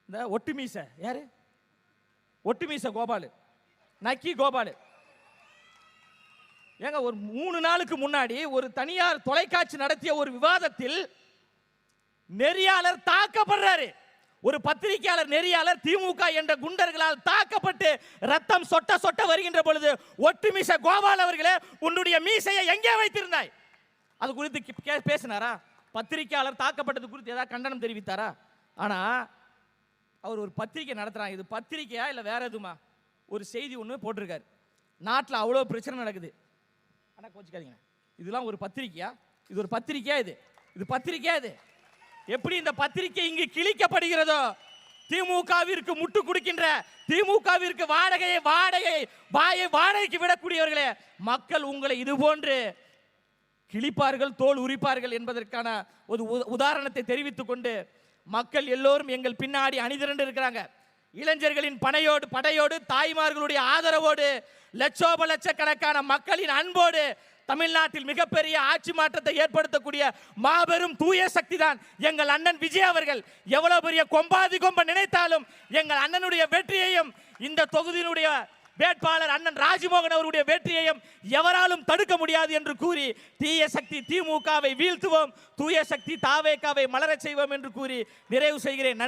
இந்த ஒட்டு மீசை யாரு? ஒட்டு மீசை கோபாலு, நக்கி கோபாலு. ஏங்க ஒரு 3 நாளுக்கு முன்னாடி ஒரு தனியார் தொலைக்காட்சி நடத்திய ஒரு விவாதத்தில் நெறியாளர் தாக்கப்படுறாரு. ஒரு பத்திரிகையாளர் நெறியாளர் திமுக என்ற குண்டர்களால் தாக்கப்பட்டு ரத்தம் சொட்ட சொட்ட வருகின்ற பொழுது, ஒட்டு மீசை கோபால் அவர்களே, உன்னுடைய மீசையை எங்கே வைத்திருந்தாய்? அது குறித்து பேசினாரா? பத்திரிகையாளர் தாக்கப்பட்டது குறித்து ஏதாவது கண்டனம் தெரிவித்தாரா? ஆனா அவர் ஒரு பத்திரிகை நடத்துறாங்க. இது பத்திரிகையா இல்ல வேற எதுமா? ஒரு செய்தி ஒன்று போட்டிருக்காரு. நாட்டில் அவ்வளோ பிரச்சனை நடக்குது. ஆனால் கோச்சிக்காதீங்க, இதெல்லாம் ஒரு பத்திரிகையா? இது ஒரு பத்திரிகையா? இது பத்திரிகையா? இது எப்படி இந்த பத்திரிகை இங்கு கிழிக்கப்படுகிறதோ, திமுகவிற்கு முட்டு கொடுக்கின்ற, திமுகவிற்கு வாடகைக்கு விடக்கூடியவர்களே, மக்கள் உங்களை இது போன்று கிழிப்பார்கள், தோல் உரிப்பார்கள் என்பதற்கான ஒரு உதாரணத்தை தெரிவித்துக் கொண்டு, மக்கள் எல்லோரும் எங்கள் பின்னாடி அணிதிரண்டு இருக்கிறாங்க. இளைஞர்களின் படையோடு தாய்மார்களுடைய ஆதரவோடு லட்சோப லட்சக்கணக்கான மக்களின் அன்போடு தமிழ்நாட்டில் மிகப்பெரிய ஆட்சி மாற்றத்தை ஏற்படுத்தக்கூடிய மாபெரும் தூய சக்தி தான் எங்கள் அண்ணன் விஜய் அவர்கள். எவ்வளவு பெரிய கொம்ப நினைத்தாலும் எங்கள் அண்ணனுடைய வெற்றியையும், இந்த தொகுதியினுடைய வேட்பாளர் அண்ணன் ராஜ்மோகன் அவருடைய வெற்றியையும் எவராலும் தடுக்க முடியாது என்று கூறி, தீய சக்தி திமுகவை வீழ்த்துவோம், தூய சக்தி தாவேகாவை மலரச் செய்வோம் என்று கூறி நிறைவு செய்கிறேன்.